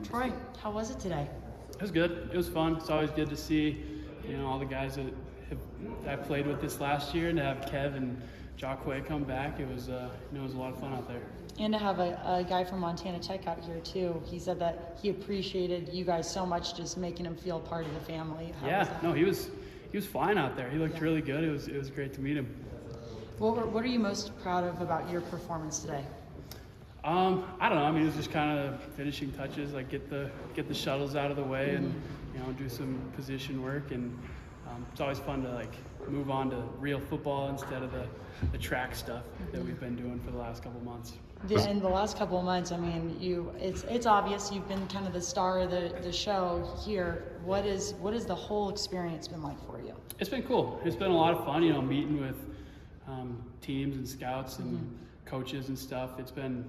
Troy, how was it today? It was good. It was fun. It's always good to see, all the guys that I played with this last year, and to have Kev and Jacque come back. It was a lot of fun out there. And to have a guy from Montana Tech out here too. He said that he appreciated you guys so much, just making him feel part of the family. He was fine out there. He looked really good. It was great to meet him. What are you most proud of about your performance today? I don't know. I mean, it was just kind of finishing touches, like get the shuttles out of the way, and do some position work. And it's always fun to move on to real football instead of the track stuff that we've been doing for the last couple months. In the last couple of months, I mean, it's obvious you've been kind of the star of the show here. What is the whole experience been like for you? It's been cool. It's been a lot of fun, meeting with teams and scouts and coaches and stuff. It's been,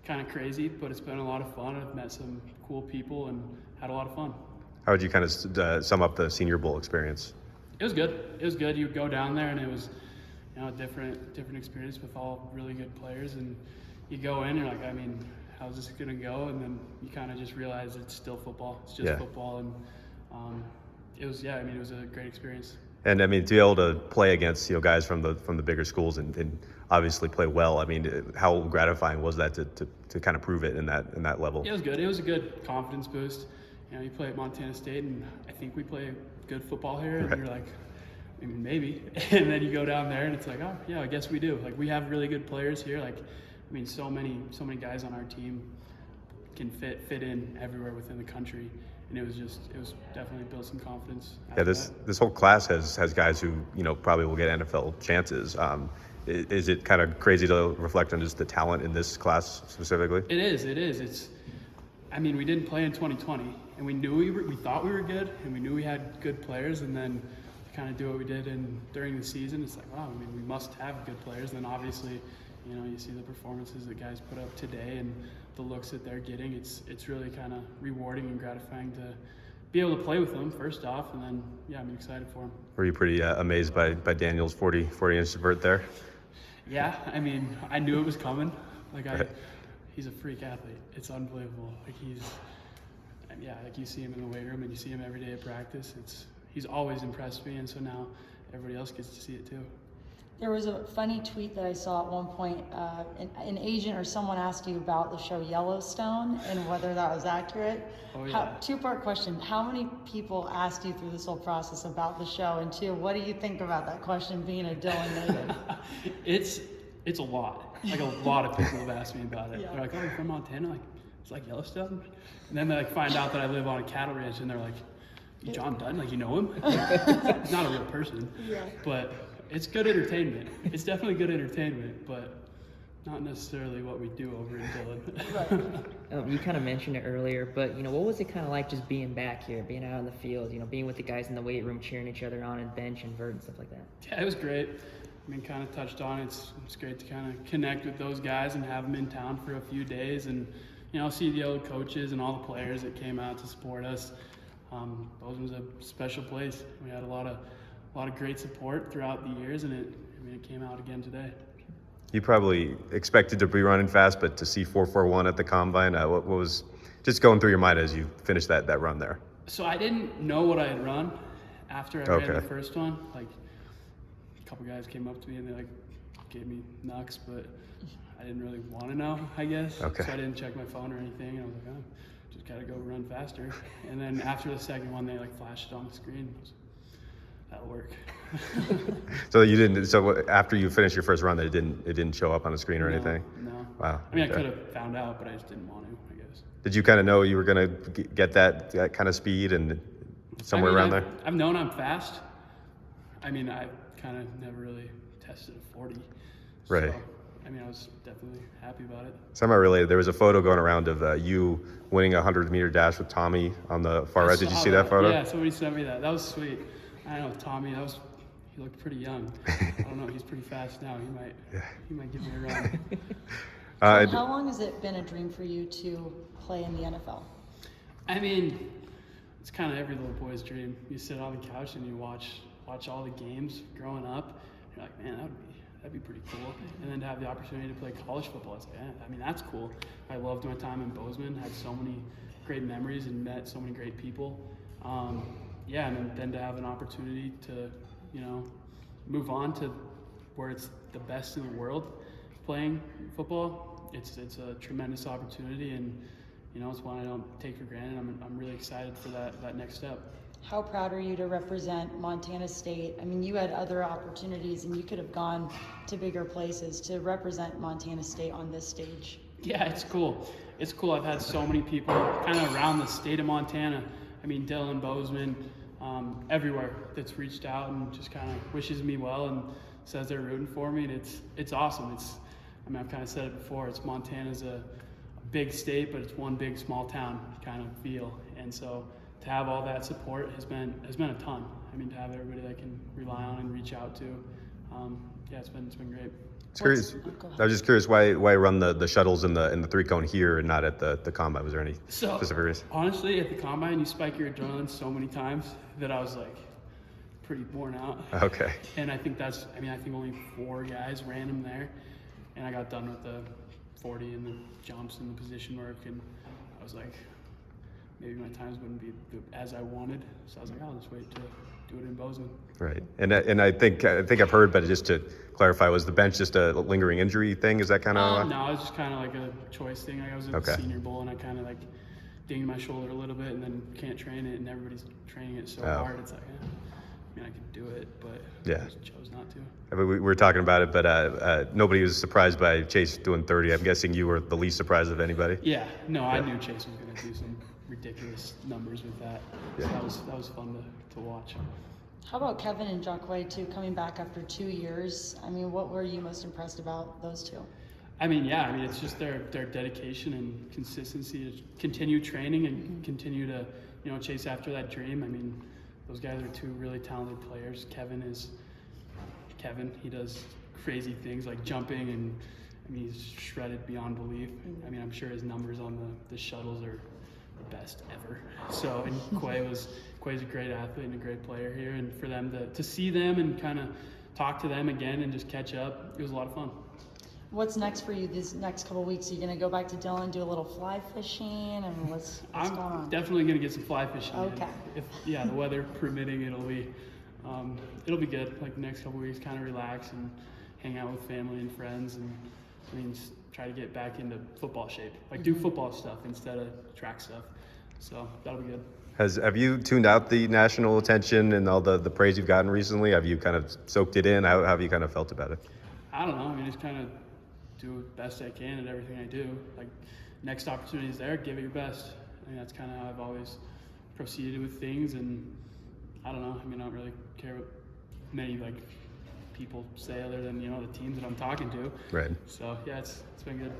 kind of crazy, but it's been a lot of fun. I've met some cool people and had a lot of fun. How would you kind of sum up the Senior Bowl experience? It was good. It was good. You would go down there and it was, a different experience with all really good players. And you go in, you're like, how's this going to go? And then you kind of just realize it's still football. It's just football. And it was a great experience. And to be able to play against guys from the bigger schools and obviously play well. How gratifying was that to kind of prove it in that level? It was good. It was a good confidence boost. You play at Montana State, and I think we play good football here. And you're like, maybe. And then you go down there, and it's like, oh yeah, I guess we do. We have really good players here. So many guys on our team can fit in everywhere within the country. And it was definitely built some confidence. Yeah, this whole class has guys who probably will get NFL chances. Is it kind of crazy to reflect on just the talent in this class specifically? It is. We didn't play in 2020, and we knew we thought we were good, and we knew we had good players, and then to kind of do what we did during the season, it's like, wow, we must have good players. And then obviously, you see the performances that guys put up today and the looks that they're getting. It's really kind of rewarding and gratifying to be able to play with them first off, and then I'm excited for them. Were you pretty amazed by Daniel's 40-inch vert there? Yeah, I knew it was coming. He's a freak athlete. It's unbelievable. You see him in the weight room and you see him every day at practice. He's always impressed me, and so now everybody else gets to see it too. There was a funny tweet that I saw at one point. An agent or someone asked you about the show Yellowstone and whether that was accurate. Oh, yeah. Two-part question. How many people asked you through this whole process about the show? And two, what do you think about that question being a Dillon native? It's a lot. A lot of people have asked me about it. Yeah. They're like, oh, you're from Montana? It's like Yellowstone? And then they find out that I live on a cattle ranch, and they're like, John Dunn? You know him? He's not a real person. Yeah. But it's good entertainment. It's definitely good entertainment, but not necessarily what we do over in Dillon. Right. You kind of mentioned it earlier, but what was it kind of like just being back here, being out on the field, being with the guys in the weight room, cheering each other on and bench and vert and stuff like that? Yeah, it was great. Kind of touched on it. It's great to kind of connect with those guys and have them in town for a few days, and see the old coaches and all the players that came out to support us. Bozeman's a special place. We had a lot of great support throughout the years, and it came out again today. You probably expected to be running fast, but to see 4.41 at the combine, what was just going through your mind as you finished that run there? So I didn't know what I had run after I ran the first one. A couple guys came up to me and they gave me knucks, but I didn't really want to know, I guess. Okay. So I didn't check my phone or anything. I was like, oh, just gotta go run faster. And then after the second one, they flashed it on the screen. That'll work. So you didn't. So after you finished your first run, it didn't show up on the screen or anything. No. Wow. I could have found out, but I just didn't want to, I guess. Did you kind of know you were gonna get that kind of speed and somewhere around there? I've known I'm fast. I kind of never really tested a 40. Right. So, I was definitely happy about it. Somehow related, there was a photo going around of you winning a 100-meter dash with Tommy on the far right. Did you see that photo? Yeah, somebody sent me that. That was sweet. I know Tommy. He looked pretty young. I don't know. He's pretty fast now. He might give me a run. So how long has it been a dream for you to play in the NFL? It's kind of every little boy's dream. You sit on the couch and you watch all the games growing up. You're like, man, that'd be pretty cool. And then to have the opportunity to play college football, it's like, yeah, I mean, that's cool. I loved my time in Bozeman, had so many great memories and met so many great people. Yeah, and then to have an opportunity to, you know, move on to where it's the best in the world playing football, it's a tremendous opportunity, and you know, it's one I don't take for granted. I'm really excited for that next step. How proud are you to represent Montana State? I mean, you had other opportunities and you could have gone to bigger places. To represent Montana State on this stage. Yeah, it's cool. It's cool. I've had so many people kind of around the state of Montana. I mean, Dylan, Bozeman, everywhere that's reached out and just kind of wishes me well and says they're rooting for me. And it's awesome. I mean, I've kind of said it before. Montana's a big state, but it's one big small town kind of feel. And so to have all that support has been a ton. I mean, to have everybody that I can rely on and reach out to, yeah, it's been great. Curious. I was just curious why run the shuttles in the 3-cone here and not at the combine? Was there any specific reason? Honestly, at the combine, you spike your adrenaline so many times that I was like pretty worn out. Okay. And I think I think only 4 guys ran them there, and I got done with the 40 and the jumps and the position work, and I was like, maybe my times wouldn't be as I wanted, so I was like, I'll just wait to do it in Bozeman. Right, and I think I've heard, but just to clarify, was the bench just a lingering injury thing? Is that kind of? No, it was just kind of like a choice thing. I was at the Senior Bowl, and I kind of like dinged my shoulder a little bit, and then can't train it, and everybody's training it so hard. It's like, I mean, I could do it, but I just chose not to. I mean, we were talking about it, but nobody was surprised by Chase doing 30. I'm guessing you were the least surprised of anybody. Yeah, no, I knew Chase was going to do some ridiculous numbers with that. So that was fun to watch. How about Kevin and Jacquay too, coming back after 2 years? I mean, what were you most impressed about those two? I mean, it's just their dedication and consistency to continue training and continue to, you know, chase after that dream. I mean, those guys are 2 really talented players. Kevin, he does crazy things like jumping, and I mean, he's shredded beyond belief. I mean, I'm sure his numbers on the shuttles are the best ever. So, and Quay's a great athlete and a great player here, and for them to see them and kind of talk to them again and just catch up, it was a lot of fun. What's next for you these next couple of weeks? Are you going to go back to Dillon, do a little fly fishing, and what's going on? I'm definitely going to get some fly fishing. Okay. If the weather permitting, it'll be good. Like the next couple of weeks, kind of relax and hang out with family and friends, and I mean, just try to get back into football shape. Like do football stuff instead of track stuff. So that'll be good. Have you tuned out the national attention and all the praise you've gotten recently? Have you kind of soaked it in? How have you kind of felt about it? I don't know. I mean, just kind of do the best I can at everything I do. Like, next opportunity is there, give it your best. I mean, that's kind of how I've always proceeded with things, and I don't know. I mean, I don't really care what many like people say other than, you know, the teams that I'm talking to. Right. So yeah, it's been good.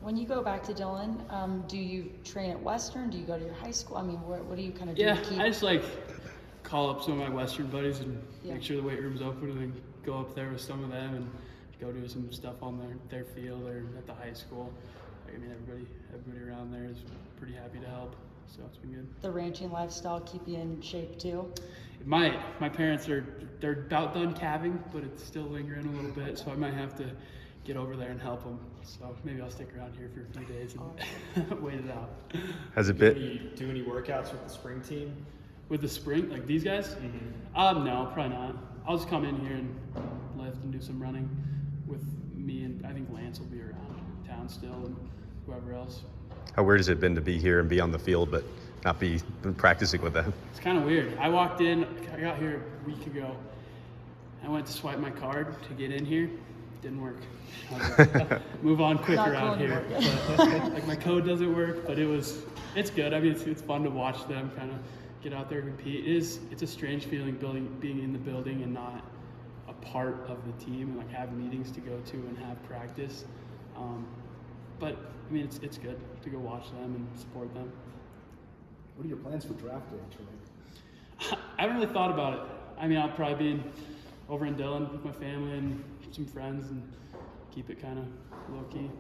When you go back to Dillon, do you train at Western? Do you go to your high school? I mean, what do you kind of do? Yeah, I just like call up some of my Western buddies and make sure the weight room's open, and then go up there with some of them and go do some stuff on their field or at the high school. I mean, everybody around there is pretty happy to help, so it's been good. The ranching lifestyle keep you in shape too? My parents they're about done calving, but it's still lingering a little bit, so I might have to get over there and help them. So maybe I'll stick around here for a few days and wait it out. Has it been? Do any workouts with the spring team? With the spring, like these guys? No, probably not. I'll just come in here and lift and do some running with me, and I think Lance will be around town still, and whoever else. How weird has it been to be here and be on the field, but not be practicing with them? It's kind of weird. I got here a week ago. I went to swipe my card to get in here. Didn't work. I was like, move on quicker out here. But, like, my code doesn't work, but it's good. I mean, it's fun to watch them kind of get out there and compete. It's a strange feeling being in the building and not a part of the team, and like have meetings to go to and have practice. But I mean, it's good to go watch them and support them. What are your plans for draft day, Troy? I haven't really thought about it. I mean, I'll probably be over in Dillon with my family and some friends and keep it kind of low key.